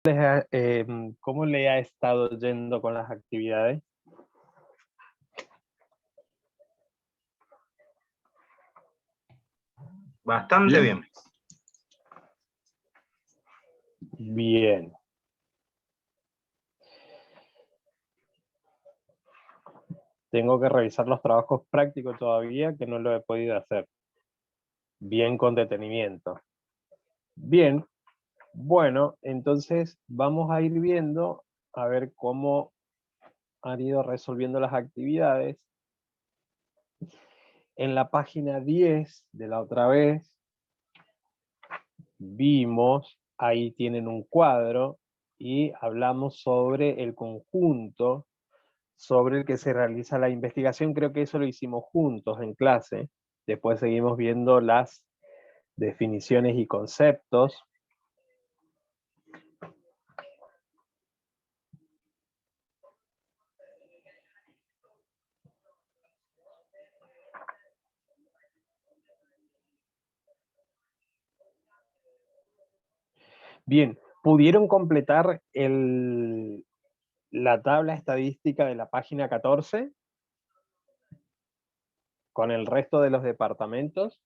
¿Cómo le ha estado yendo con las actividades? Bastante bien. Bien. Tengo que revisar los trabajos prácticos todavía, que no lo he podido hacer. Bien, con detenimiento. Bien. Bueno, entonces vamos a ir viendo a ver cómo han ido resolviendo las actividades. En la página 10 de la otra vez, vimos, ahí tienen un cuadro, y hablamos sobre el conjunto sobre el que se realiza la investigación. Creo que eso lo hicimos juntos en clase. Después seguimos viendo las definiciones y conceptos. Bien, ¿pudieron completar la tabla estadística de la página 14? ¿Con el resto de los departamentos?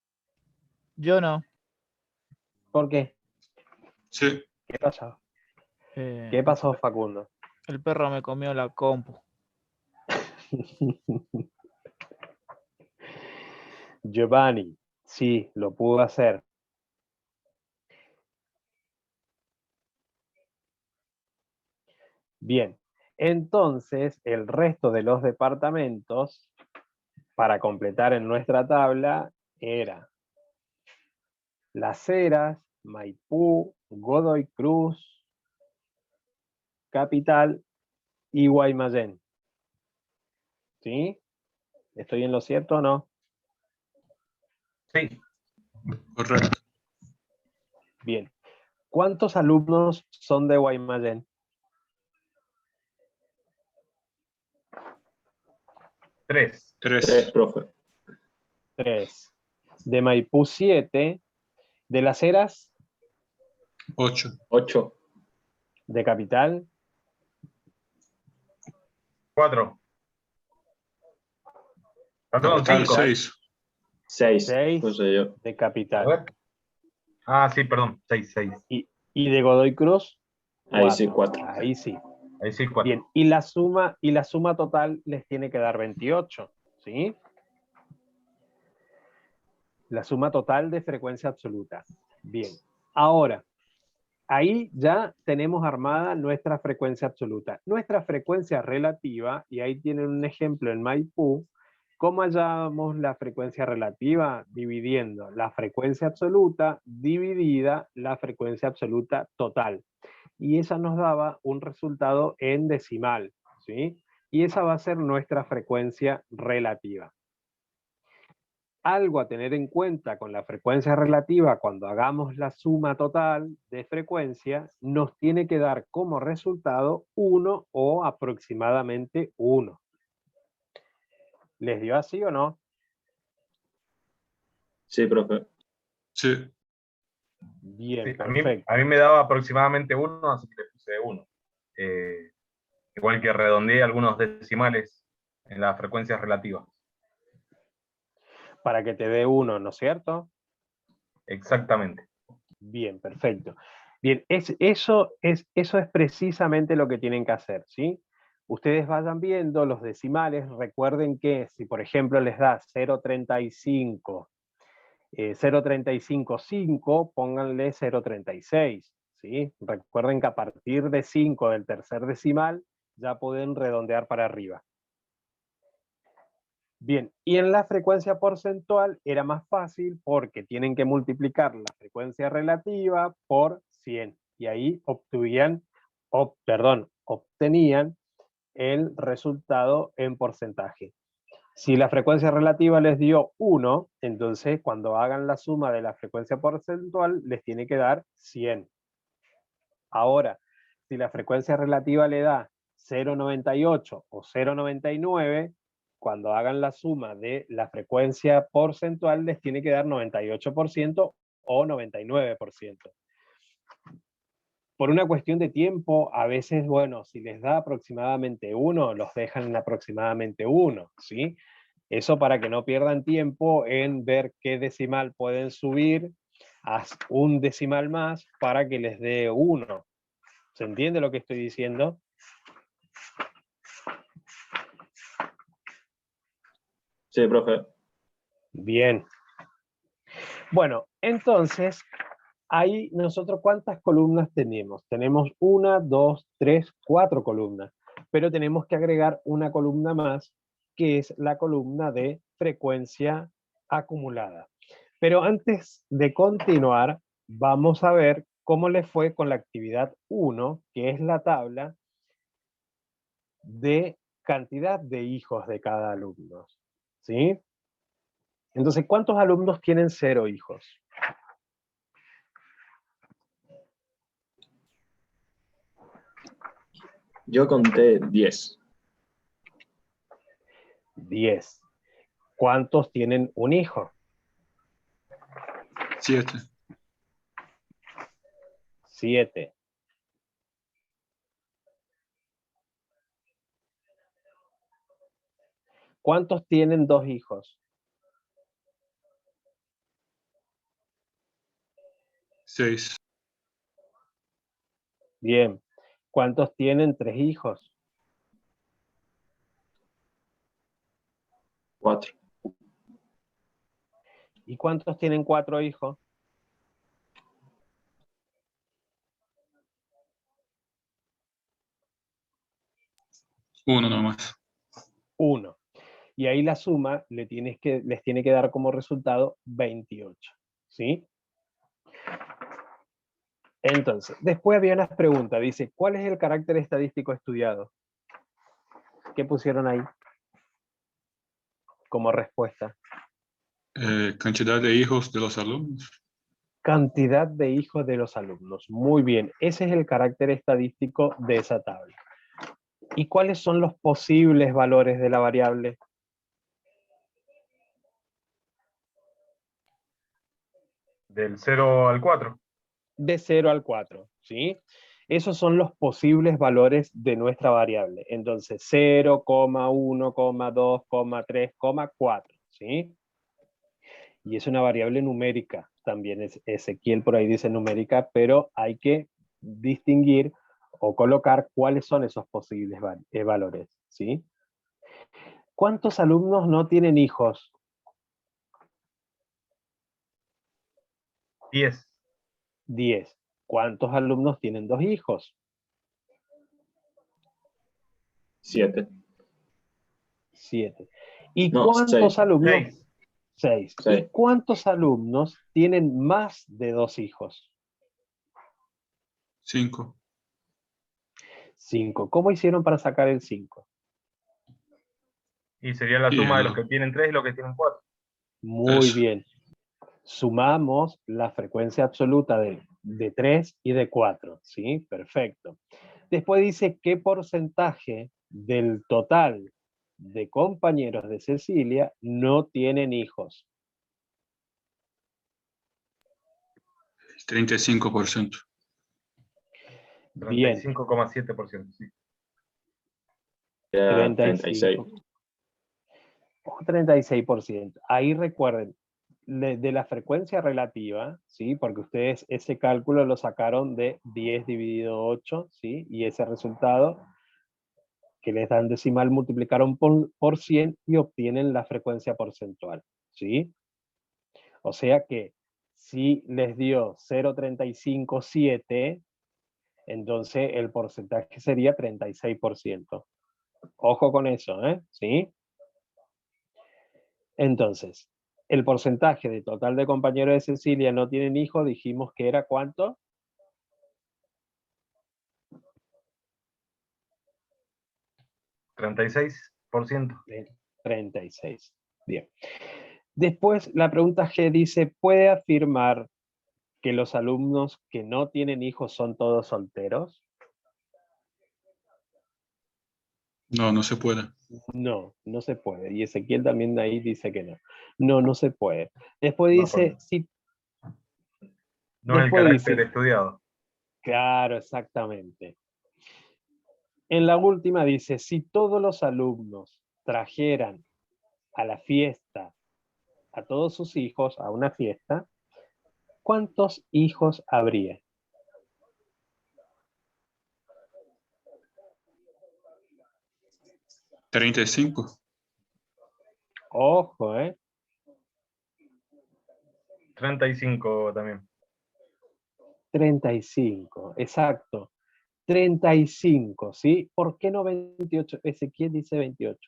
Yo no. ¿Por qué? Sí. ¿Qué pasó? ¿Qué pasó, Facundo? El perro me comió la compu. Giovanni, sí, lo pudo hacer. Bien, entonces el resto de los departamentos, para completar en nuestra tabla, era Las Heras, Maipú, Godoy Cruz, Capital y Guaymallén. ¿Sí? ¿Estoy en lo cierto o no? Sí. Correcto. Bien. ¿Cuántos alumnos son de Guaymallén? 3. 3. Profe. 3. De Maipú, 7. De Las Heras. 8. 8. De Capital. 4. Perdón, Capital 5. 6. 6. 6 Puse yo. de A Capital. ver. Ah, sí, perdón. 6. ¿Y de Godoy Cruz? Ahí sí, 4. Ahí sí. Ahí sí, 4. Bien, y la suma total les tiene que dar 28, ¿sí? La suma total de frecuencia absoluta. Bien, ahora, ahí ya tenemos armada nuestra frecuencia absoluta. Nuestra frecuencia relativa, y ahí tienen un ejemplo en Maipú. ¿Cómo hallamos la frecuencia relativa? Dividiendo la frecuencia absoluta dividida la frecuencia absoluta total. Y esa nos daba un resultado en decimal, ¿sí? Y esa va a ser nuestra frecuencia relativa. Algo a tener en cuenta con la frecuencia relativa cuando hagamos la suma total de frecuencia, nos tiene que dar como resultado 1 o aproximadamente 1. ¿Les dio así o no? Sí, profe. Sí. Bien, Sí, perfecto. a mí me daba aproximadamente 1, así que le puse 1. Igual que redondeé algunos decimales en las frecuencias relativas. Para que te dé 1, ¿no es cierto? Exactamente. Bien, perfecto. Bien, eso es precisamente lo que tienen que hacer, ¿sí? Ustedes vayan viendo los decimales. Recuerden que si, por ejemplo, les da 0,35, 0,355, pónganle 0,36, ¿sí? Recuerden que a partir de 5 del tercer decimal ya pueden redondear para arriba. Bien, y en la frecuencia porcentual era más fácil porque tienen que multiplicar la frecuencia relativa por 100 y ahí obtenían el resultado en porcentaje. Si la frecuencia relativa les dio 1, entonces cuando hagan la suma de la frecuencia porcentual les tiene que dar 100. Ahora, si la frecuencia relativa le da 0,98 o 0,99, cuando hagan la suma de la frecuencia porcentual les tiene que dar 98% o 99%. por una cuestión de tiempo, a veces, bueno, si les da aproximadamente 1, los dejan en aproximadamente 1, ¿sí? Eso para que no pierdan tiempo en ver qué decimal pueden subir a un decimal más para que les dé 1. ¿Se entiende lo que estoy diciendo? Sí, profe. Bien. Bueno, entonces, ahí nosotros ¿cuántas columnas tenemos? Tenemos 1, 2, 3, 4 columnas, pero tenemos que agregar una columna más, que es la columna de frecuencia acumulada. Pero antes de continuar, vamos a ver cómo le fue con la actividad 1, que es la tabla de cantidad de hijos de cada alumno. ¿Sí? Entonces, ¿cuántos alumnos tienen 0 hijos? Yo conté 10. 10. ¿Cuántos tienen un hijo? 7. 7. ¿Cuántos tienen 2 hijos? 6. Bien. ¿Cuántos tienen 3 hijos? 4. ¿Y cuántos tienen 4 hijos? 1 nomás. 1. Y ahí la suma les tiene que dar como resultado 28. ¿Sí? Entonces, después había unas preguntas. Dice, ¿cuál es el carácter estadístico estudiado? ¿Qué pusieron ahí como respuesta? Cantidad de hijos de los alumnos. Cantidad de hijos de los alumnos. Muy bien, ese es el carácter estadístico de esa tabla. ¿Y cuáles son los posibles valores de la variable? Del 0 al 4. De 0 al 4, ¿sí? Esos son los posibles valores de nuestra variable. Entonces, 0, 1, 2, 3, 4, ¿sí? Y es una variable numérica. También Ezequiel por ahí dice numérica, pero hay que distinguir o colocar cuáles son esos posibles valores, ¿sí? ¿Cuántos alumnos no tienen hijos? 10. 10. ¿Cuántos alumnos tienen 2 hijos? 7. 7. ¿Y No, cuántos 6. alumnos? 6. 6. ¿Y 6. cuántos alumnos tienen más de 2 hijos? 5. 5. ¿Cómo hicieron para sacar el 5? Y sería la Y suma de los que tienen 3 y los que tienen 4. Muy eso. bien. Sumamos la frecuencia absoluta de 3 y de 4, ¿sí? Perfecto. Después dice qué porcentaje del total de compañeros de Cecilia no tienen hijos. 35%. Bien, 35,7%. Sí. Era 35. 36. O 36%. Ahí recuerden, de la frecuencia relativa, ¿sí? Porque ustedes ese cálculo lo sacaron de 10 dividido 8, ¿sí? Y ese resultado que les dan decimal multiplicaron por 100 y obtienen la frecuencia porcentual, ¿sí? O sea que si les dio 0,357, entonces el porcentaje sería 36%. Ojo con eso, ¿eh? ¿Sí? Entonces, el porcentaje de total de compañeros de Cecilia no tienen hijos, dijimos que era ¿cuánto? 36%. 36. Bien. Después, la pregunta G dice, ¿puede afirmar que los alumnos que no tienen hijos son todos solteros? No, no se puede. No, no se puede. Y Ezequiel también ahí dice que no. No, no se puede. Después No, dice, si, no es el después carácter dice, estudiado. Claro, exactamente. En la última dice, si todos los alumnos trajeran a la fiesta a todos sus hijos, a una fiesta, ¿cuántos hijos habría? ¿35? Ojo, 35 también. 35, exacto. 35, ¿sí? ¿Por qué no 28? Ezequiel dice 28.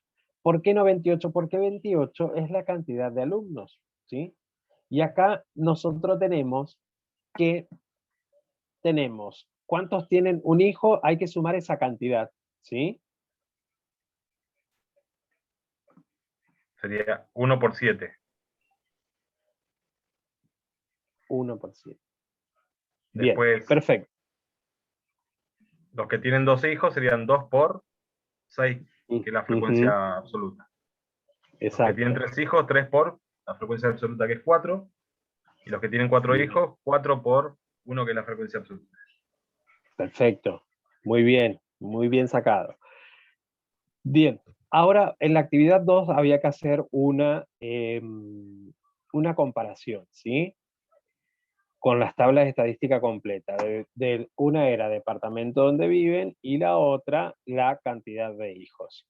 ¿Por qué no 28? Porque 28 es la cantidad de alumnos, ¿sí? Y acá nosotros tenemos que ¿cuántos tienen un hijo? Hay que sumar esa cantidad, ¿sí? Sería 1 por 7. 1 por 7. Bien, Después, perfecto. los que tienen 12 hijos serían 2 por 6, que es la frecuencia absoluta. Los que tienen Exacto. 3 hijos, 3 por la frecuencia absoluta, que es 4. Y los que tienen 4 hijos, 4 por 1, que es la frecuencia absoluta. Perfecto. Muy bien sacado. Bien, ahora en la actividad 2 había que hacer una comparación, ¿sí? Con las tablas de estadística completa. Una era departamento donde viven y la otra la cantidad de hijos.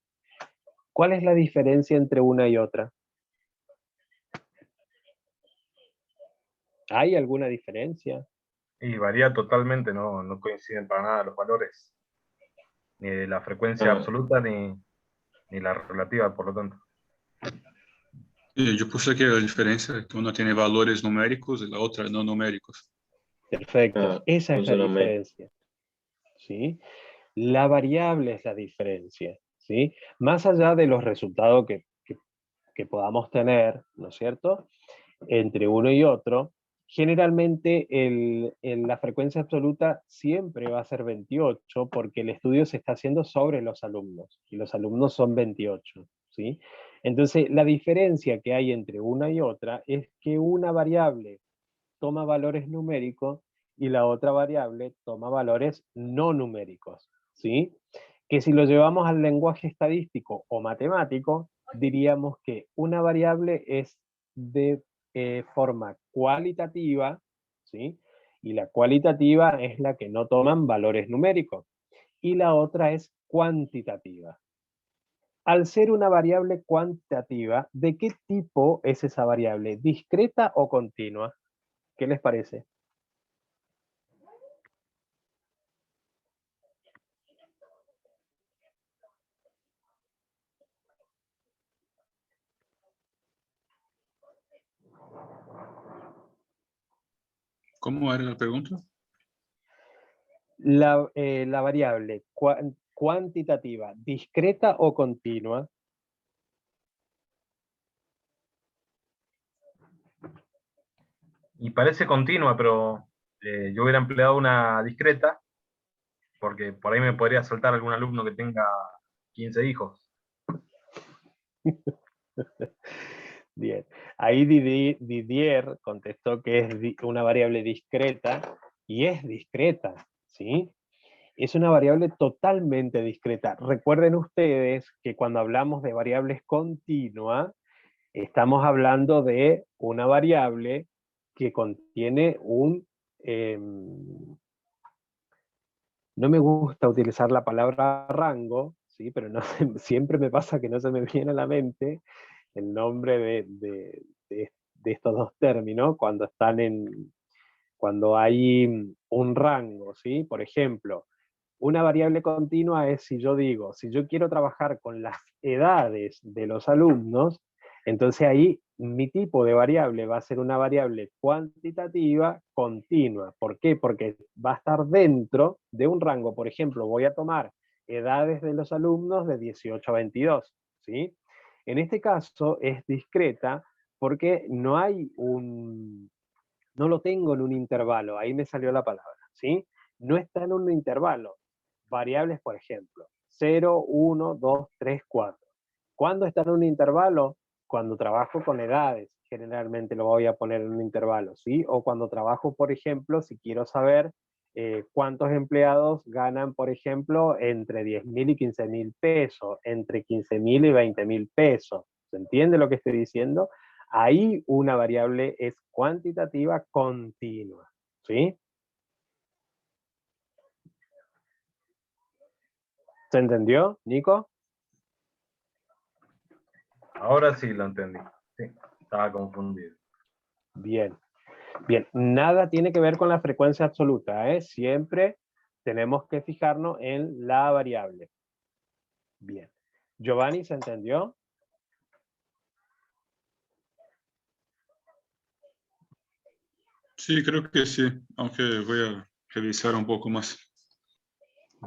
¿Cuál es la diferencia entre una y otra? ¿Hay alguna diferencia? Y varía totalmente, no coinciden para nada los valores, ni de la frecuencia absoluta ni la relativa, por lo tanto. Yo puse que la diferencia es que una tiene valores numéricos y la otra no numéricos. Perfecto, esa es la funciona bien. diferencia, ¿sí? La variable es la diferencia, ¿sí? Más allá de los resultados que podamos tener, ¿no es cierto?, entre uno y otro, generalmente la frecuencia absoluta siempre va a ser 28 porque el estudio se está haciendo sobre los alumnos, y los alumnos son 28, ¿sí? Entonces, la diferencia que hay entre una y otra es que una variable toma valores numéricos y la otra variable toma valores no numéricos, ¿sí? Que si lo llevamos al lenguaje estadístico o matemático, diríamos que una variable es de forma cualitativa, ¿sí? Y la cualitativa es la que no toman valores numéricos. Y la otra es cuantitativa. Al ser una variable cuantitativa, ¿de qué tipo es esa variable? ¿Discreta o continua? ¿Qué les parece? ¿Cómo era la pregunta? La variable cuantitativa, ¿discreta o continua? Y parece continua, pero yo hubiera empleado una discreta, porque por ahí me podría saltar algún alumno que tenga 15 hijos. Bien. Ahí Didier contestó que es una variable discreta, y es discreta, ¿sí? Es una variable totalmente discreta. Recuerden ustedes que cuando hablamos de variables continuas, estamos hablando de una variable que contiene no me gusta utilizar la palabra rango, ¿sí? Pero no, siempre me pasa que no se me viene a la mente el nombre de estos dos términos cuando hay un rango, ¿sí? Por ejemplo, una variable continua es si yo quiero trabajar con las edades de los alumnos, entonces ahí mi tipo de variable va a ser una variable cuantitativa continua. ¿Por qué? Porque va a estar dentro de un rango. Por ejemplo, voy a tomar edades de los alumnos de 18 a 22, ¿sí? En este caso es discreta porque no lo tengo en un intervalo, ahí me salió la palabra, ¿sí? No está en un intervalo. Variables, por ejemplo, 0, 1, 2, 3, 4. ¿Cuándo está en un intervalo? Cuando trabajo con edades, generalmente lo voy a poner en un intervalo, ¿sí? O cuando trabajo, por ejemplo, si quiero saber ¿cuántos empleados ganan, por ejemplo, entre 10.000 y 15.000 pesos, entre 15.000 y 20.000 pesos? ¿Se entiende lo que estoy diciendo? Ahí una variable es cuantitativa continua, ¿sí? ¿Se entendió, Nico? Ahora sí lo entendí. Sí, estaba confundido. Bien, bien. Nada tiene que ver con la frecuencia absoluta, ¿eh? Siempre tenemos que fijarnos en la variable. Bien. Giovanni, ¿se entendió? Sí, creo que sí, aunque voy a revisar un poco más.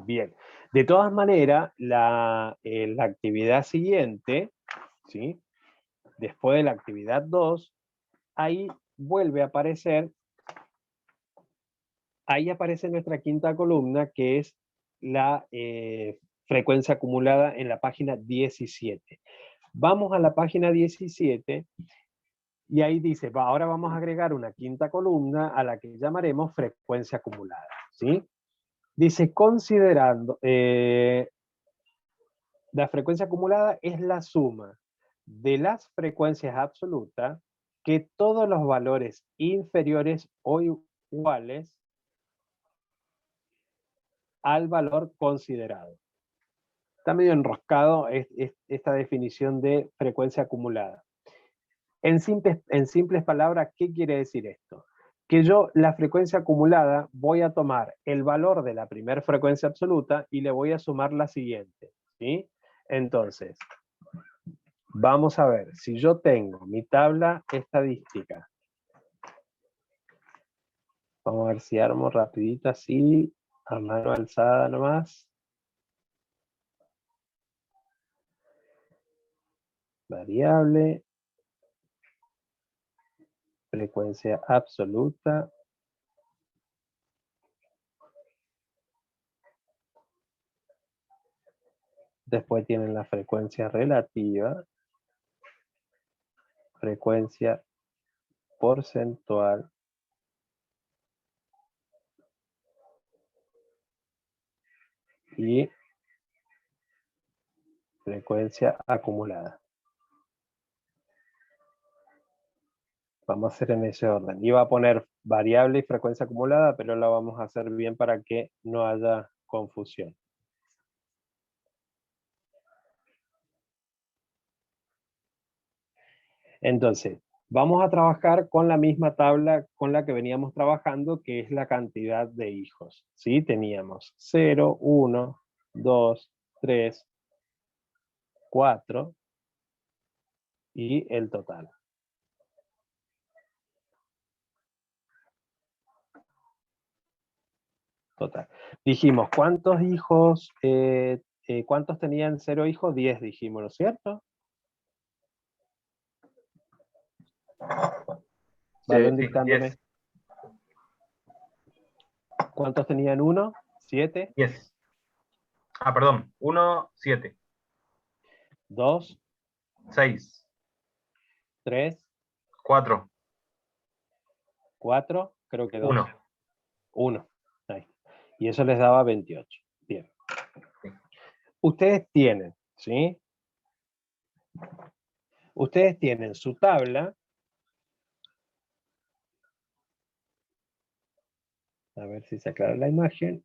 Bien. De todas maneras, la actividad siguiente, ¿sí? Después de la actividad 2, ahí vuelve a aparecer, ahí aparece nuestra quinta columna, que es la frecuencia acumulada en la página 17. Vamos a la página 17 y ahí dice, ahora vamos a agregar una quinta columna a la que llamaremos frecuencia acumulada, ¿sí? Dice, considerando, la frecuencia acumulada es la suma de las frecuencias absolutas que todos los valores inferiores o iguales al valor considerado. Está medio enroscado esta definición de frecuencia acumulada. En simples palabras, ¿qué quiere decir esto? Que yo la frecuencia acumulada voy a tomar el valor de la primera frecuencia absoluta y le voy a sumar la siguiente, ¿sí? Entonces, vamos a ver, si yo tengo mi tabla estadística, vamos a ver si armo rapidito así, a mano alzada nomás. Variable, frecuencia absoluta, después tienen la frecuencia relativa, frecuencia porcentual, y frecuencia acumulada. Vamos a hacer en ese orden. Iba a poner variable y frecuencia acumulada, pero la vamos a hacer bien para que no haya confusión. Entonces, vamos a trabajar con la misma tabla con la que veníamos trabajando, que es la cantidad de hijos. ¿Sí? Teníamos 0, 1, 2, 3, 4 y el total. Total. Dijimos, ¿cuántos hijos, cuántos tenían 0 hijos? 10 dijimos, ¿no es cierto? Vayan Sí, dictándome. 10. ¿Cuántos tenían 1? 7. 10. Ah, perdón. 1, 7. 2, 6. 3, 4. 4, creo que 2. 1. 1. Ahí. Y eso les daba 28. Bien. Sí. Ustedes tienen, ¿sí? Ustedes tienen su tabla. A ver si se aclara la imagen.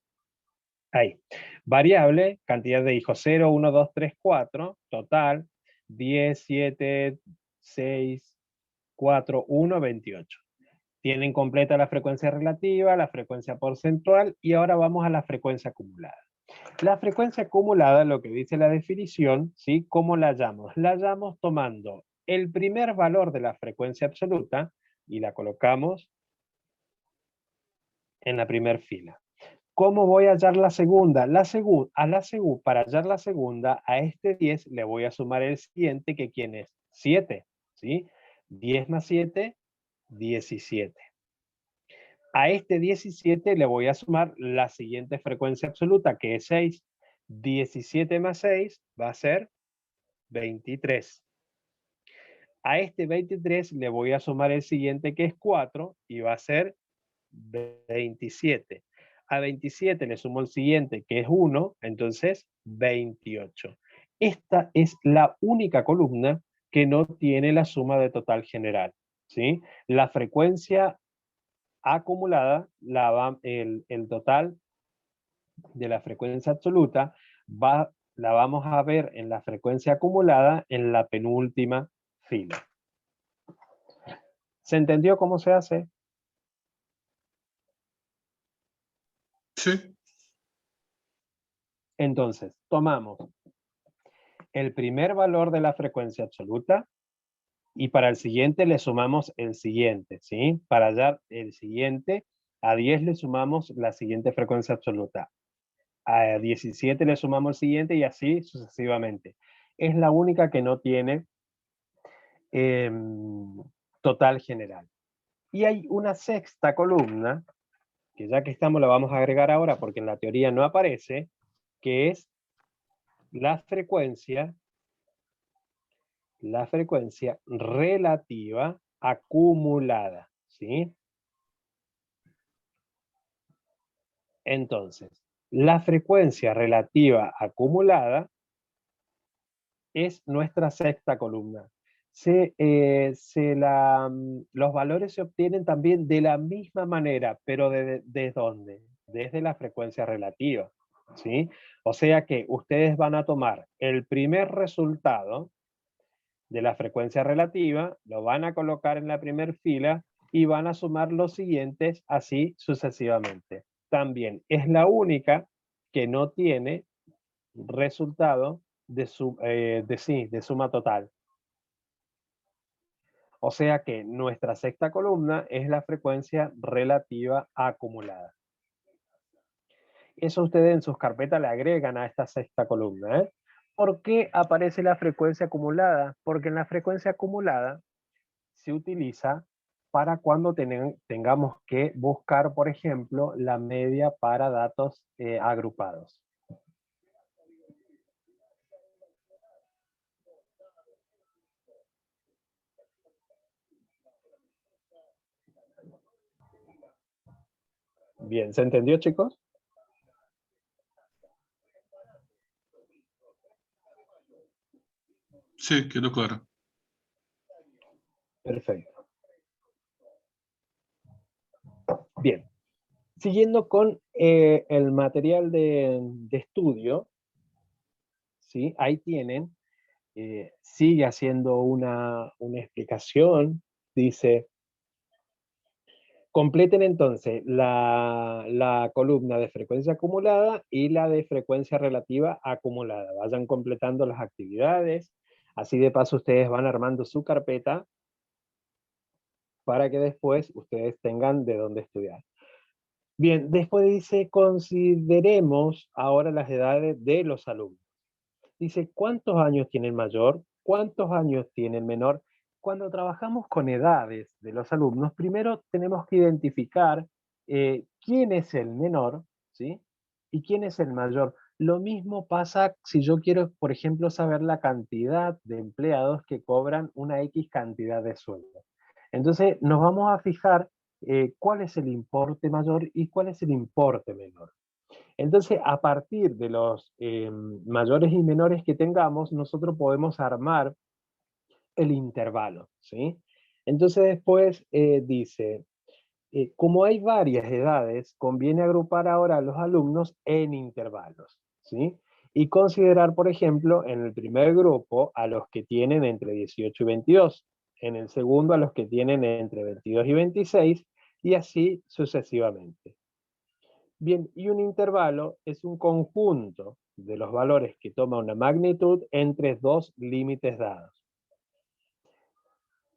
Ahí. Variable, cantidad de hijos 0, 1, 2, 3, 4. Total, 10, 7, 6, 4, 1, 28. Tienen completa la frecuencia relativa, la frecuencia porcentual, y ahora vamos a la frecuencia acumulada. La frecuencia acumulada, lo que dice la definición, ¿sí? ¿Cómo la hallamos? La hallamos tomando el primer valor de la frecuencia absoluta y la colocamos en la primera fila. ¿Cómo voy a hallar la segunda? Para hallar la segunda, a este 10 le voy a sumar el siguiente, que ¿quién es? 7, ¿sí? 10 más 7, 17. A este 17 le voy a sumar la siguiente frecuencia absoluta, que es 6. 17 más 6 va a ser 23. A este 23 le voy a sumar el siguiente, que es 4, y va a ser 27. A 27 le sumo el siguiente, que es 1, entonces 28. Esta es la única columna que no tiene la suma de total general, ¿sí? La frecuencia acumulada, el total de la frecuencia absoluta, la vamos a ver en la frecuencia acumulada en la penúltima fila. ¿Se entendió cómo se hace? Sí. Entonces, tomamos el primer valor de la frecuencia absoluta y para el siguiente le sumamos el siguiente, ¿sí? Para hallar el siguiente, a 10 le sumamos la siguiente frecuencia absoluta. A 17 le sumamos el siguiente y así sucesivamente. Es la única que no tiene total general. Y hay una sexta columna, que ya que estamos la vamos a agregar ahora porque en la teoría no aparece, que es la frecuencia relativa acumulada, ¿sí? Entonces, la frecuencia relativa acumulada es nuestra sexta columna. Los valores se obtienen también de la misma manera, pero ¿de dónde? Desde la frecuencia relativa, ¿sí? O sea que ustedes van a tomar el primer resultado de la frecuencia relativa, lo van a colocar en la primera fila y van a sumar los siguientes así sucesivamente. También es la única que no tiene resultado de suma total. O sea que nuestra sexta columna es la frecuencia relativa acumulada. Eso ustedes en sus carpetas le agregan a esta sexta columna, ¿eh? ¿Por qué aparece la frecuencia acumulada? Porque en la frecuencia acumulada se utiliza para cuando tengamos que buscar, por ejemplo, la media para datos agrupados. Bien, ¿se entendió, chicos? Sí, quedó claro. Perfecto. Bien. Siguiendo con el material de estudio, ¿sí? Ahí tienen, sigue haciendo una explicación, dice, completen entonces la columna de frecuencia acumulada y la de frecuencia relativa acumulada. Vayan completando las actividades, así de paso ustedes van armando su carpeta para que después ustedes tengan de dónde estudiar. Bien, después dice, consideremos ahora las edades de los alumnos. Dice, ¿cuántos años tiene el mayor? ¿Cuántos años tiene el menor? Cuando trabajamos con edades de los alumnos, primero tenemos que identificar quién es el menor, ¿sí? Y quién es el mayor. Lo mismo pasa si yo quiero, por ejemplo, saber la cantidad de empleados que cobran una X cantidad de sueldo. Entonces, nos vamos a fijar cuál es el importe mayor y cuál es el importe menor. Entonces, a partir de los mayores y menores que tengamos, nosotros podemos armar el intervalo, ¿sí? Entonces después dice, como hay varias edades, conviene agrupar ahora a los alumnos en intervalos, ¿sí? Y considerar, por ejemplo, en el primer grupo a los que tienen entre 18 y 22, en el segundo a los que tienen entre 22 y 26, y así sucesivamente. Bien, y un intervalo es un conjunto de los valores que toma una magnitud entre dos límites dados.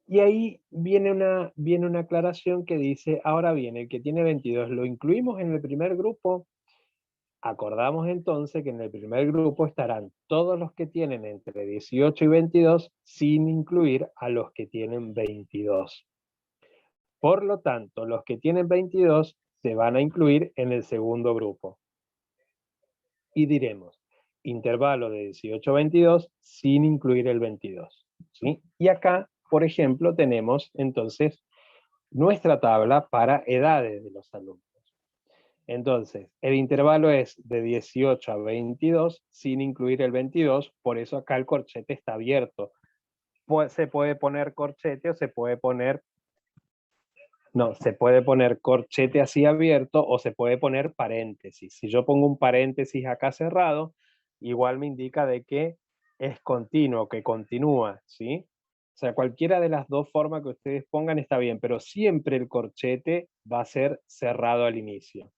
Y ahí viene una aclaración que dice, ahora bien, el que tiene 22, ¿lo incluimos en el primer grupo? Acordamos entonces que en el primer grupo estarán todos los que tienen entre 18 y 22, sin incluir a los que tienen 22. Por lo tanto, los que tienen 22 se van a incluir en el segundo grupo. Y diremos, intervalo de 18 a 22 sin incluir el 22. ¿Sí? Y acá, por ejemplo, tenemos entonces nuestra tabla para edades de los alumnos. Entonces, el intervalo es de 18 a 22 sin incluir el 22, por eso acá el corchete está abierto. Se puede poner corchete o se puede poner... No, se puede poner corchete así abierto o se puede poner paréntesis. Si yo pongo un paréntesis acá cerrado, igual me indica de que es continuo, que continúa, ¿sí? O sea, cualquiera de las dos formas que ustedes pongan está bien, pero siempre el corchete va a ser cerrado al inicio.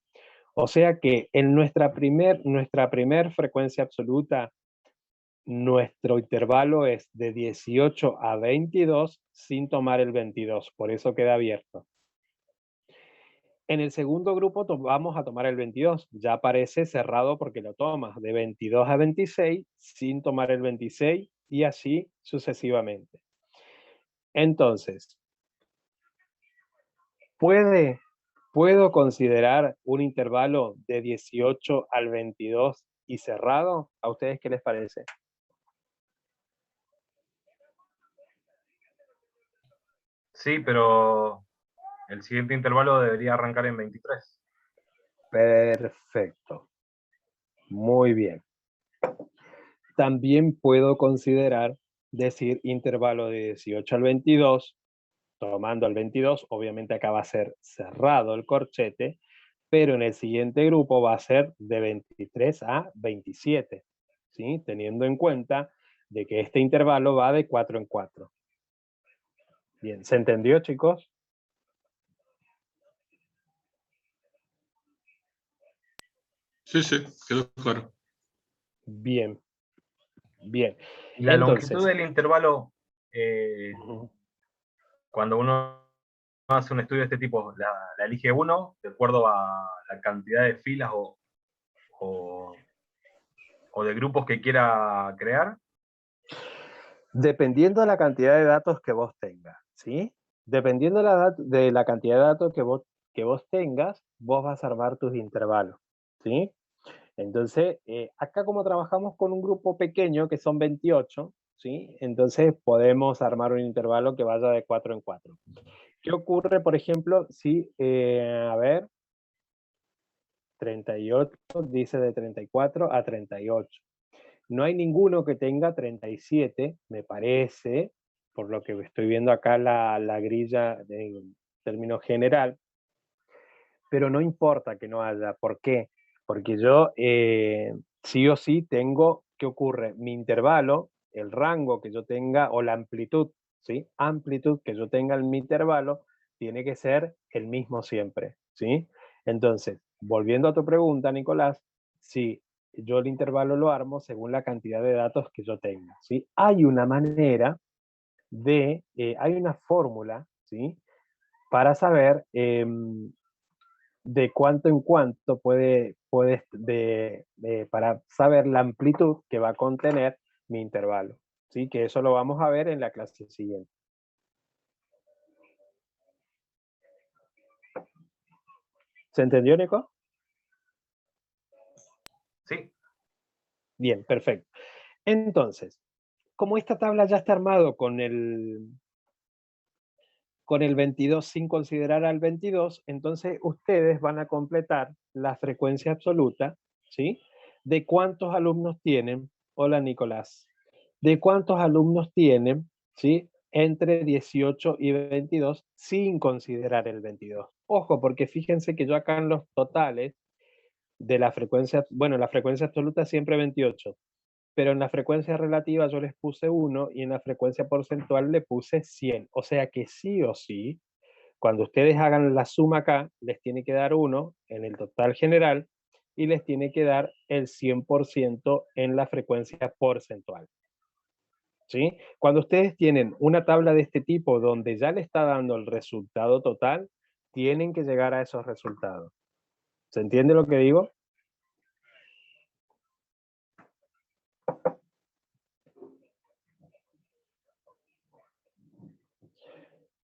O sea que en nuestra primer frecuencia absoluta, nuestro intervalo es de 18 a 22 sin tomar el 22, por eso queda abierto. En el segundo grupo vamos a tomar el 22, ya aparece cerrado porque lo tomas de 22 a 26 sin tomar el 26 y así sucesivamente. Entonces, ¿puedo considerar un intervalo de 18 al 22 y cerrado? ¿A ustedes qué les parece? Sí, pero el siguiente intervalo debería arrancar en 23. Perfecto. Muy bien. También puedo considerar decir intervalo de 18 al 22, tomando al 22, obviamente acá va a ser cerrado el corchete, pero en el siguiente grupo va a ser de 23 a 27, ¿sí? Teniendo en cuenta de que este intervalo va de 4 en 4. Bien, ¿se entendió, chicos? Sí, sí, quedó claro. Bien, bien. Y la longitud Entonces, del intervalo, ujú. cuando uno hace un estudio de este tipo, la elige uno de acuerdo a la cantidad de filas o de grupos que quiera crear. Dependiendo de la cantidad de datos que vos tengas, ¿sí? Dependiendo de la cantidad de datos que vos tengas, vos vas a armar tus intervalos, ¿sí? Entonces, acá como trabajamos con un grupo pequeño, que son 28, ¿sí? Entonces podemos armar un intervalo que vaya de 4 en 4. ¿Qué ocurre, por ejemplo, si, a ver, 38 dice de 34 a 38? No hay ninguno que tenga 37, me parece, por lo que estoy viendo acá la grilla en términos general, pero no importa que no haya. ¿Por qué? Porque yo sí o sí tengo, ¿qué ocurre? Mi intervalo, el rango que yo tenga, o la amplitud, ¿sí? Amplitud que yo tenga en mi intervalo, tiene que ser el mismo siempre, ¿sí? Entonces, volviendo a tu pregunta, Nicolás, sí, yo el intervalo lo armo según la cantidad de datos que yo tenga, ¿sí? Hay una manera hay una fórmula, ¿sí? Para saber de cuánto en cuánto para saber la amplitud que va a contener mi intervalo. ¿Sí? Que eso lo vamos a ver en la clase siguiente. ¿Se entendió, Nico? Sí. Bien, perfecto. Entonces, como esta tabla ya está armado con el 22 sin considerar al 22, entonces ustedes van a completar la frecuencia absoluta, ¿sí? ¿De cuántos alumnos tienen? Hola, Nicolás. ¿De cuántos alumnos tienen, ¿sí? Entre 18 y 22 sin considerar el 22? Ojo, porque fíjense que yo acá en los totales de la frecuencia, bueno, la frecuencia absoluta siempre 28, pero en la frecuencia relativa yo les puse 1 y en la frecuencia porcentual le puse 100. O sea que sí o sí, cuando ustedes hagan la suma acá, les tiene que dar 1 en el total general y les tiene que dar el 100% en la frecuencia porcentual. ¿Sí? Cuando ustedes tienen una tabla de este tipo donde ya le está dando el resultado total, tienen que llegar a esos resultados. ¿Se entiende lo que digo?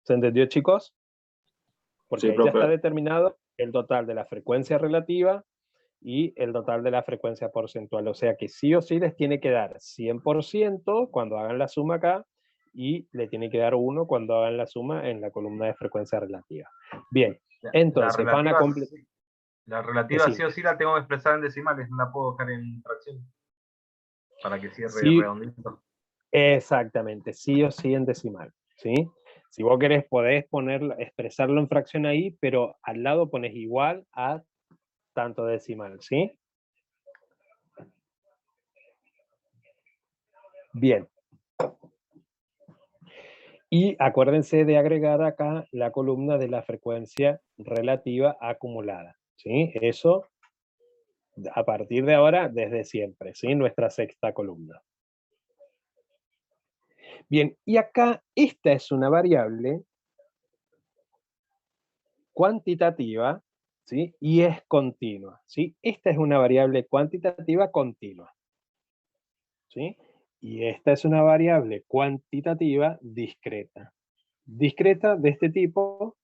¿Se entendió, chicos? Porque Sí, ahí ya está profe. determinado el total de la frecuencia relativa y el total de la frecuencia porcentual. O sea que sí o sí les tiene que dar 100% cuando hagan la suma acá y le tiene que dar 1 cuando hagan la suma en la columna de frecuencia relativa. Bien, La entonces van a relativa, completar. La relativa Decime. sí o sí la tengo que expresar en decimales, no la puedo dejar en fracciones. Para que cierre Sí, redondito. exactamente, sí o sí en decimal, ¿sí? Si vos querés, podés expresarlo en fracción ahí, pero al lado pones igual a tanto decimal, ¿sí? Bien. Y acuérdense de agregar acá la columna de la frecuencia relativa acumulada, ¿sí? Eso a partir de ahora, desde siempre, ¿sí? Nuestra sexta columna. Bien, y acá esta es una variable cuantitativa, ¿sí? Y es continua, ¿sí? Esta es una variable cuantitativa continua, ¿sí? Y esta es una variable cuantitativa discreta. Discreta de este tipo,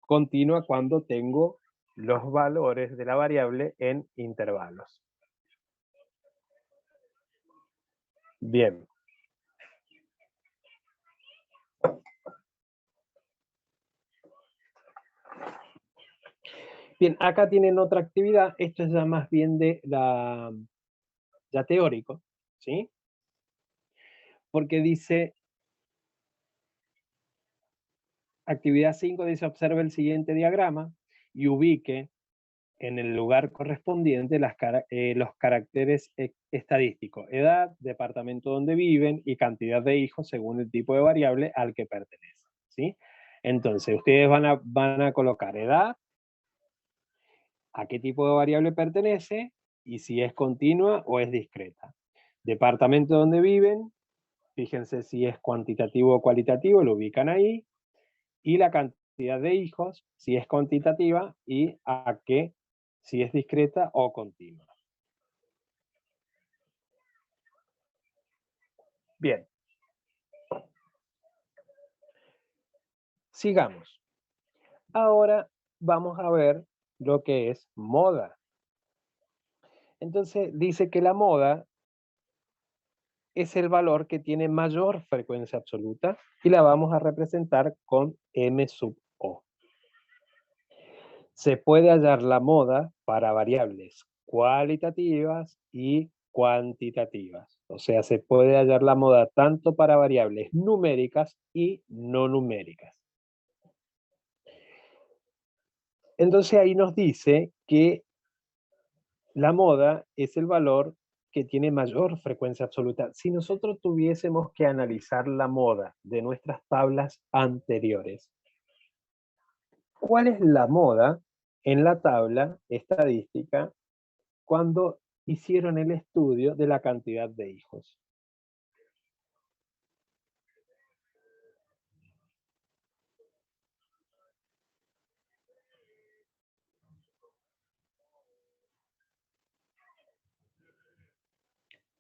continua cuando tengo los valores de la variable en intervalos. Bien. Bien, acá tienen otra actividad, esto es ya más bien de ya teórico, ¿sí? Porque dice, actividad 5 dice, observe el siguiente diagrama y ubique en el lugar correspondiente los caracteres estadísticos, edad, departamento donde viven y cantidad de hijos según el tipo de variable al que pertenece, ¿sí? Entonces, ustedes van a colocar edad, a qué tipo de variable pertenece y si es continua o es discreta. Departamento donde viven, fíjense si es cuantitativo o cualitativo, lo ubican ahí, y la cantidad de hijos, si es cuantitativa, y a qué, si es discreta o continua. Bien. Sigamos. Ahora vamos a ver lo que es moda. Entonces dice que la moda es el valor que tiene mayor frecuencia absoluta y la vamos a representar con M sub O. Se puede hallar la moda para variables cualitativas y cuantitativas. O sea, se puede hallar la moda tanto para variables numéricas y no numéricas. Entonces ahí nos dice que la moda es el valor que tiene mayor frecuencia absoluta. Si nosotros tuviésemos que analizar la moda de nuestras tablas anteriores, ¿cuál es la moda en la tabla estadística cuando hicieron el estudio de la cantidad de hijos?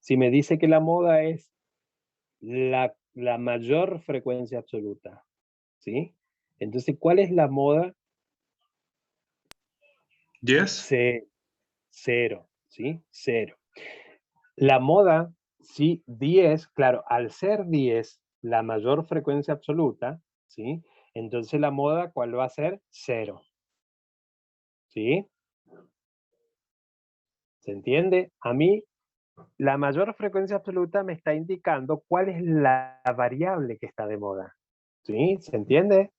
Si me dice que la moda es la mayor frecuencia absoluta, ¿sí? Entonces, ¿cuál es la moda? 10. Cero, ¿sí? Cero. La moda, sí, 10, claro, al ser 10 la mayor frecuencia absoluta, ¿sí? Entonces la moda, ¿cuál va a ser? 0. ¿Sí? ¿Se entiende? A mí, la mayor frecuencia absoluta me está indicando cuál es la variable que está de moda. ¿Sí? ¿Se entiende?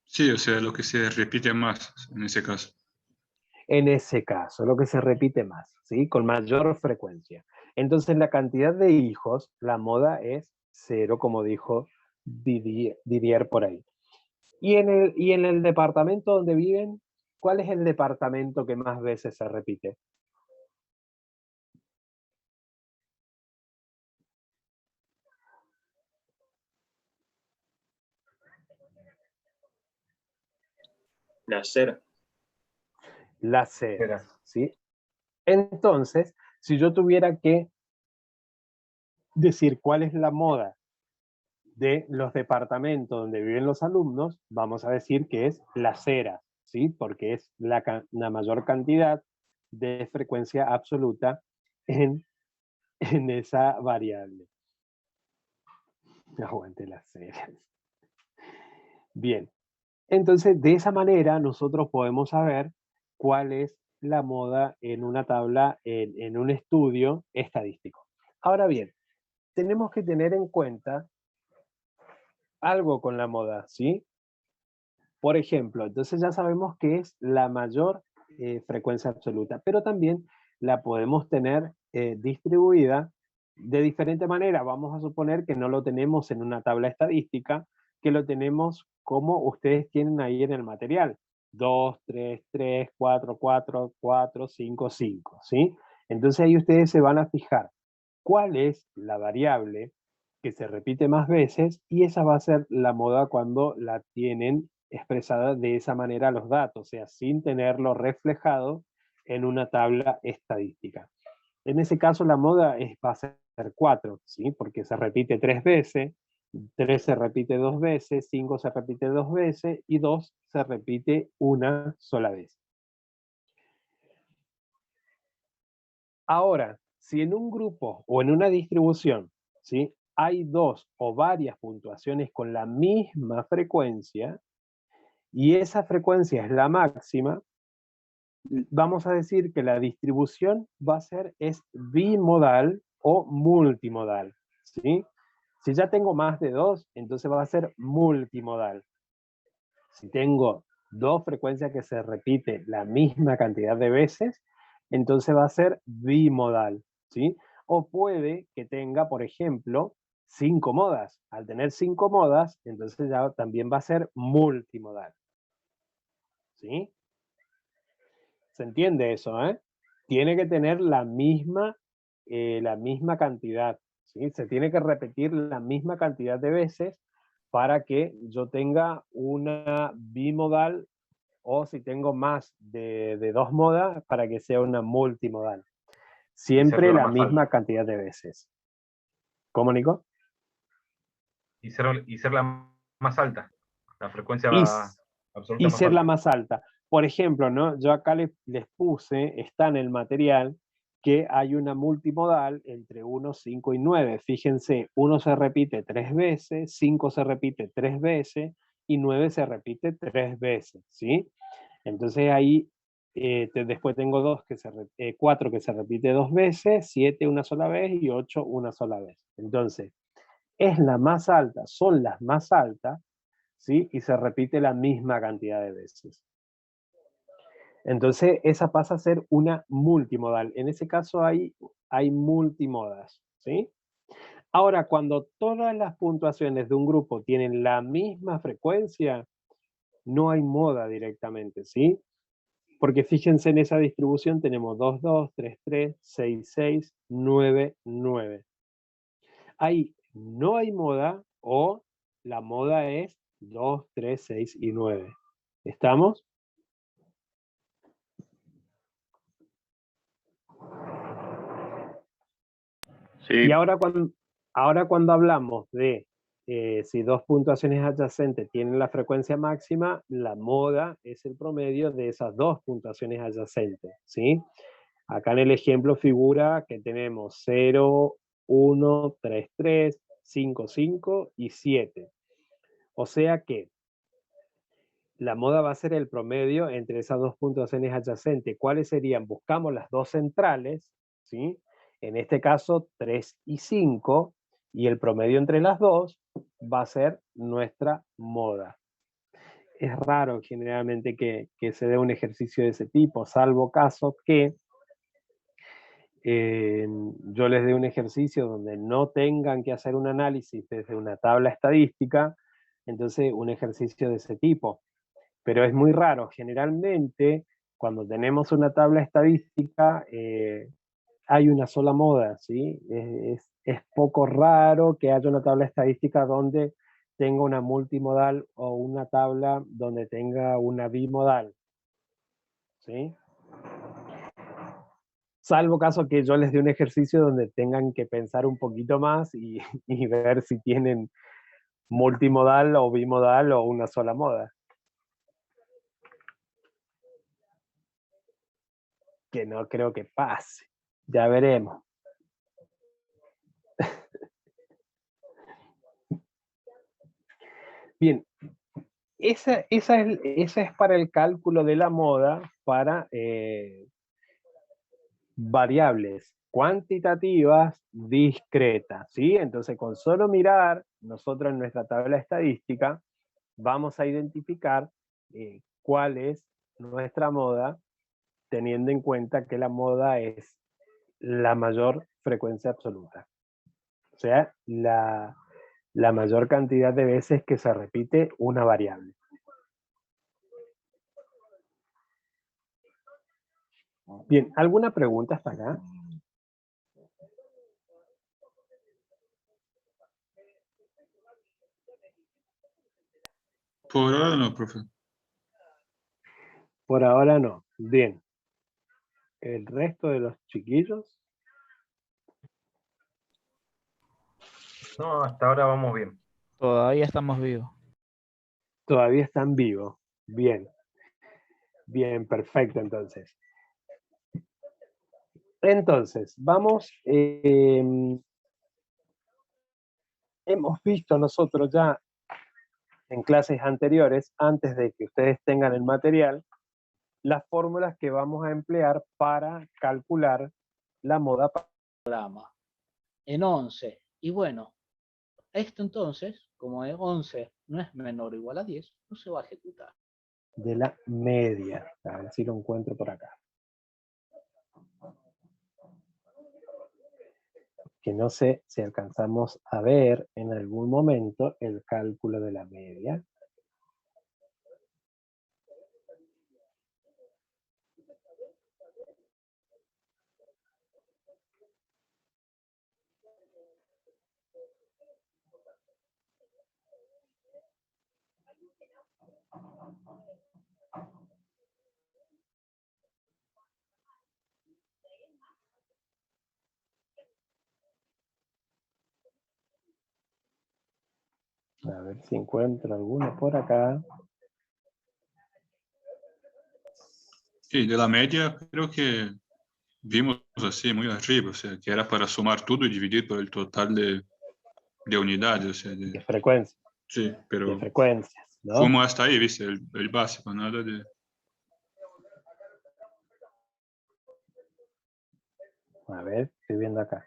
Sí, o sea, lo que se repite más en ese caso. En ese caso, lo que se repite más, ¿sí? Con mayor frecuencia. Entonces, la cantidad de hijos, la moda es 0, como dijo Didier por ahí. Y en el departamento donde viven, ¿cuál es el departamento que más veces se repite? La acera. Las ceras, Espera. ¿sí? Entonces, si yo tuviera que decir cuál es la moda de los departamentos donde viven los alumnos, vamos a decir que es la acera, ¿sí? Porque es la mayor cantidad de frecuencia absoluta en esa variable. Aguante las ceras. Bien. Entonces, de esa manera nosotros podemos saber cuál es la moda en una tabla, en un estudio estadístico. Ahora bien, tenemos que tener en cuenta algo con la moda, ¿sí? Por ejemplo, entonces ya sabemos que es la mayor frecuencia absoluta, pero también la podemos tener distribuida de diferente manera. Vamos a suponer que no lo tenemos en una tabla estadística, que lo tenemos como ustedes tienen ahí en el material. 2, 3, 3, 4, 4, 4, 5, 5, ¿sí? Entonces ahí ustedes se van a fijar cuál es la variable que se repite más veces y esa va a ser la moda cuando la tienen expresada de esa manera los datos, o sea, sin tenerlo reflejado en una tabla estadística. En ese caso la moda va a ser 4, ¿sí? Porque se repite 3 veces, 3 se repite 2 veces, 5 se repite 2 veces y 2 se repite una sola vez. Ahora, si en un grupo o en una distribución, ¿sí?, hay 2 o varias puntuaciones con la misma frecuencia y esa frecuencia es la máxima, vamos a decir que la distribución va a ser bimodal o multimodal, ¿sí? Si ya tengo más de 2, entonces va a ser multimodal. Si tengo 2 frecuencias que se repiten la misma cantidad de veces, entonces va a ser bimodal, ¿sí? O puede que tenga, por ejemplo, 5 modas. Al tener 5 modas, entonces ya también va a ser multimodal, ¿sí? ¿Se entiende eso, eh? Tiene que tener la misma cantidad, ¿sí? Se tiene que repetir la misma cantidad de veces para que yo tenga una bimodal o si tengo más de 2 modas para que sea una multimodal. Y ser Siempre la la más misma alta. cantidad de veces. ¿Cómo, Nico? Y ser la más alta. La frecuencia Y, absoluta y más ser la alta. más alta. Por ejemplo, ¿no? Yo acá les puse, está en el material, que hay una multimodal entre 1, 5 y 9. Fíjense, 1 se repite 3 veces, 5 se repite 3 veces y 9 se repite 3 veces, ¿sí? Entonces ahí después tengo 4 que se repite 2 veces, 7 una sola vez y 8 una sola vez. Entonces, es la más alta, son las más altas, ¿sí? Y se repite la misma cantidad de veces. Entonces, esa pasa a ser una multimodal. En ese caso hay multimodas, ¿sí? Ahora, cuando todas las puntuaciones de un grupo tienen la misma frecuencia, no hay moda directamente, ¿sí? Porque fíjense en esa distribución tenemos 2, 2, 3, 3, 6, 6, 9, 9. Ahí no hay moda o la moda es 2, 3, 6 y 9. ¿Estamos? Y Sí, ahora cuando hablamos de si 2 puntuaciones adyacentes tienen la frecuencia máxima, la moda es el promedio de esas 2 puntuaciones adyacentes, ¿sí? Acá en el ejemplo figura que tenemos 0, 1, 3, 3, 5, 5 y 7. O sea que la moda va a ser el promedio entre esas 2 puntuaciones adyacentes. ¿Cuáles serían? Buscamos las 2 centrales, ¿sí? En este caso 3 y 5, y el promedio entre las 2 va a ser nuestra moda. Es raro generalmente que se dé un ejercicio de ese tipo, salvo casos que yo les dé un ejercicio donde no tengan que hacer un análisis desde una tabla estadística, entonces un ejercicio de ese tipo. Pero es muy raro. Generalmente, cuando tenemos una tabla estadística, hay una sola moda, ¿sí? Es poco raro que haya una tabla estadística donde tenga una multimodal o una tabla donde tenga una bimodal, ¿sí? Salvo caso que yo les dé un ejercicio donde tengan que pensar un poquito más y ver si tienen multimodal o bimodal o una sola moda. Que no creo que pase. Ya veremos. Bien, Esa es para el cálculo de la moda para variables cuantitativas discretas, ¿sí? Entonces, con solo mirar, nosotros en nuestra tabla estadística vamos a identificar cuál es nuestra moda, teniendo en cuenta que la moda es la mayor frecuencia absoluta. O sea, la mayor cantidad de veces que se repite una variable. Bien, ¿alguna pregunta hasta acá? Por ahora no, profe. Por ahora no. Bien. El resto de los chiquillos. No, hasta ahora vamos bien. Todavía estamos vivos. Todavía están vivos. Bien. Bien, perfecto entonces. Entonces, vamos. Hemos visto nosotros ya en clases anteriores, antes de que ustedes tengan el material, las fórmulas que vamos a emplear para calcular la moda programa en 11. Y bueno, esto entonces, como es 11 no es menor o igual a 10, no se va a ejecutar. de la media. A ver si lo encuentro por acá. Que no sé si alcanzamos a ver en algún momento el cálculo de la media. A ver si encuentro alguno por acá. Sí, de la media creo que vimos así muy arriba, o sea, que era para sumar todo y dividir por el total de unidades, o sea, De frecuencia, sí, de pero frecuencias, ¿no? fuimos hasta ahí, ¿viste? El básico, nada de... A ver, estoy viendo acá.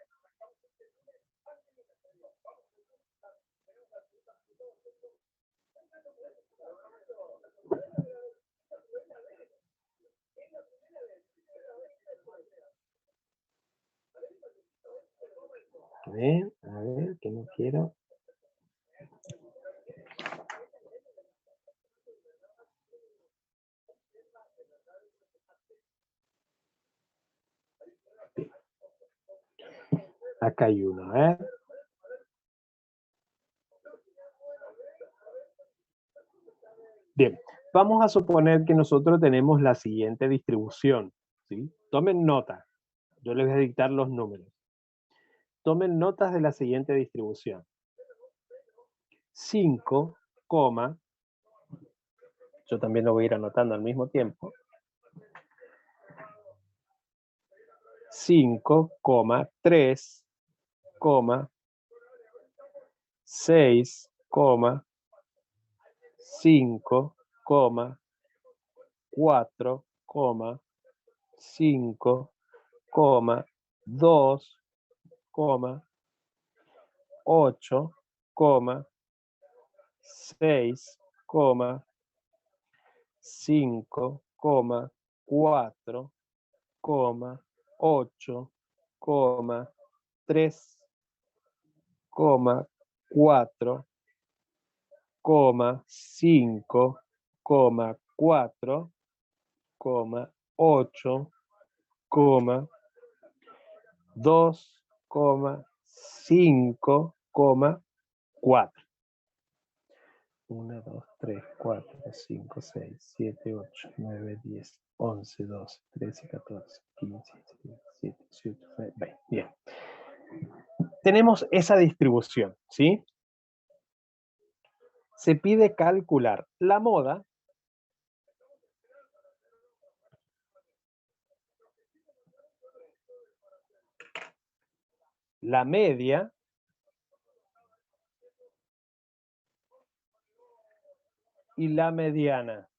A ver, que no quiero. Acá hay uno, ¿eh? Bien, vamos a suponer que nosotros tenemos la siguiente distribución, ¿sí? Tomen nota, yo les voy a dictar los números. Tomen notas de la siguiente distribución. 5, yo también lo voy a ir anotando al mismo tiempo. 5, 3, 6, 5, 4, 5, 2, 8, 6, 5, 4, 8, 3, 4, 5, 4, 8, 2, 5, 4. 1, 2, 3, 4, 5, 6, 7, 8, 9, 10, 11, 12, 13, 14, 15, 16, 17, 18, 19, 20. Bien. Tenemos esa distribución, ¿sí? Se pide calcular la moda la media y la mediana.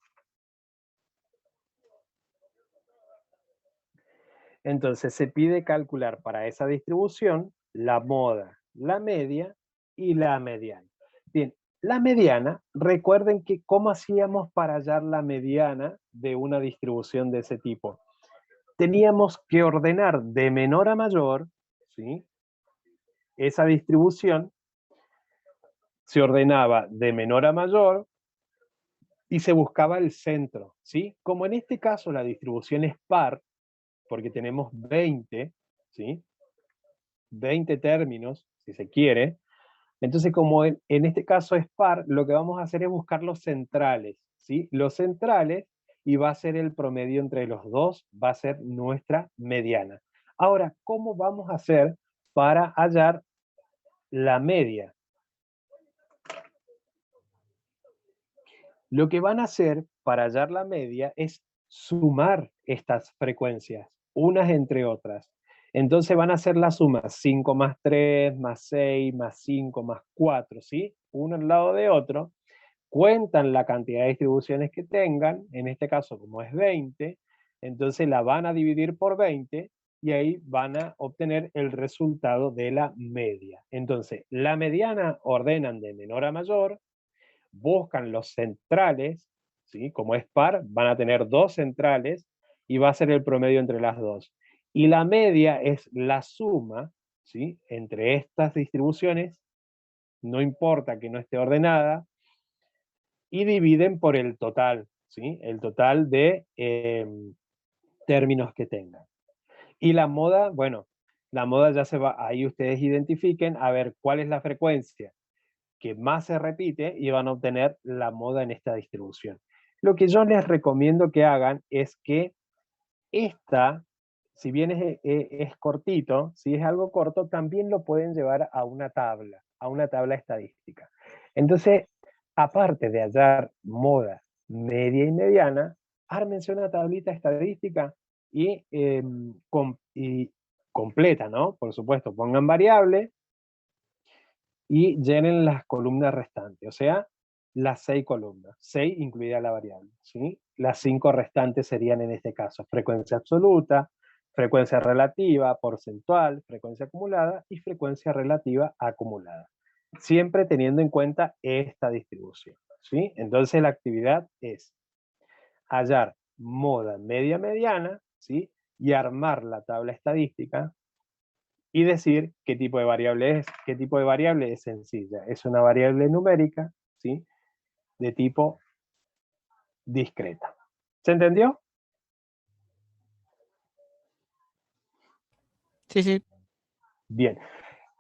Entonces se pide calcular para esa distribución la moda, la media y la mediana. Bien, la mediana, recuerden que cómo hacíamos para hallar la mediana de una distribución de ese tipo. Teníamos que ordenar de menor a mayor, ¿sí? Esa distribución se ordenaba de menor a mayor y se buscaba el centro, ¿sí? Como en este caso la distribución es par, porque tenemos 20, ¿sí? 20 términos, si se quiere. Entonces, como en este caso es par, lo que vamos a hacer es buscar los centrales, ¿sí? Los centrales, y va a ser el promedio entre los dos, va a ser nuestra mediana. Ahora, ¿cómo vamos a hacer para hallar la media? Lo que van a hacer para hallar la media es sumar estas frecuencias, unas entre otras. Entonces van a hacer la suma 5 más 3, más 6, más 5, más 4, ¿sí? Uno al lado de otro. Cuentan la cantidad de distribuciones que tengan, en este caso como es 20, entonces la van a dividir por 20 y ahí van a obtener el resultado de la media. Entonces, la mediana ordenan de menor a mayor, buscan los centrales, ¿sí? Como es par, van a tener dos centrales y va a ser el promedio entre las dos. Y la media es la suma, ¿sí? Entre estas distribuciones, no importa que no esté ordenada, y dividen por el total, ¿sí? El total de términos que tengan. Y la moda, bueno, la moda ya se va, ahí ustedes identifiquen a ver cuál es la frecuencia que más se repite y van a obtener la moda en esta distribución. Lo que yo les recomiendo que hagan es que esta, si bien es cortito, si es algo corto, también lo pueden llevar a una tabla estadística. Entonces, aparte de hallar moda media y mediana, ármense una tablita estadística y completa, ¿no? Por supuesto, pongan variable y llenen las columnas restantes, o sea, las 6 columnas, 6 incluida la variable, ¿sí? Las 5 restantes serían en este caso frecuencia absoluta, frecuencia relativa, porcentual, frecuencia acumulada y frecuencia relativa acumulada. Siempre teniendo en cuenta esta distribución, ¿sí? Entonces la actividad es hallar moda media mediana, ¿sí? Y armar la tabla estadística y decir qué tipo de variable es. ¿Qué tipo de variable es sencilla? Es una variable numérica, ¿sí? De tipo discreta. ¿Se entendió? Sí, sí. Bien.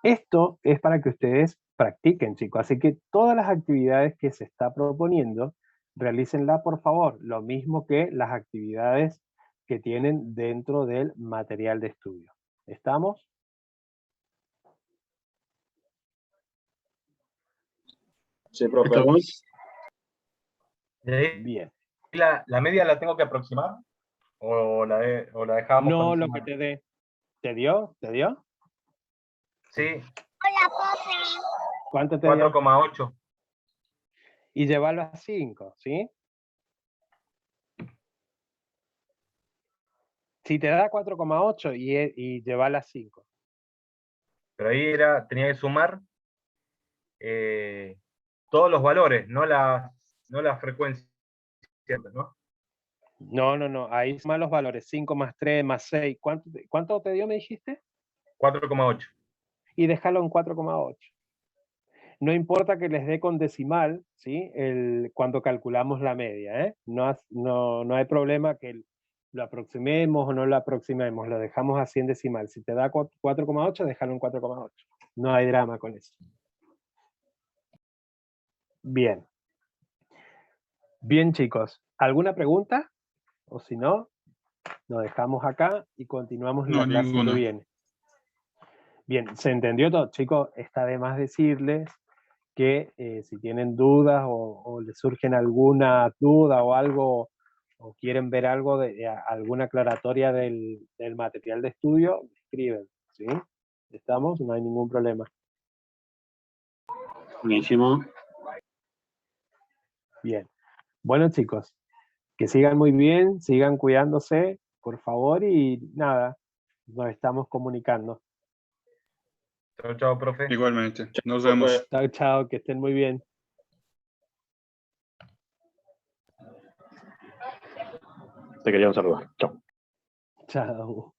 Esto es para que ustedes practiquen, chicos. Así que todas las actividades que se está proponiendo, realícenla por favor. Lo mismo que las actividades que tienen dentro del material de estudio. ¿Estamos? Sí, profe. ¿Estamos? Bien. ¿La media la tengo que aproximar? ¿O la dejábamos No con lo que te dé. ¿Te dio? ¿Te dio? Sí, ¿Cuánto te dio? 4,8. Y llevarlo a 5, ¿sí? Si te da 4,8 y llevarlo a 5. Pero ahí tenía que sumar todos los valores, no las frecuencias, ¿no? No. Ahí suman los valores. 5 más 3 más 6. ¿Cuánto te dio, me dijiste? 4,8. Y déjalo en 4,8. No importa que les dé con decimal, ¿sí? Cuando calculamos la media, ¿eh? No hay problema que lo aproximemos o no lo aproximemos, lo dejamos así en decimal. Si te da 4,8, déjalo en 4,8. No hay drama con eso. Bien. Bien, chicos. ¿Alguna pregunta? O si no, lo dejamos acá y continuamos No, la clase que ninguna. viene. Bien, ¿se entendió todo? Chicos, está de más decirles que si tienen dudas o les surgen alguna duda o algo, o quieren ver algo de alguna aclaratoria del material de estudio, escriben, ¿sí? ¿Estamos? No hay ningún problema. Buenísimo. Bien. Bueno, chicos, que sigan muy bien, sigan cuidándose, por favor, y nada, nos estamos comunicando. Chao, chao, profe. Igualmente. Nos profe. vemos. Chao, chao, que estén muy bien. Te quería un saludo. Chao. Chao.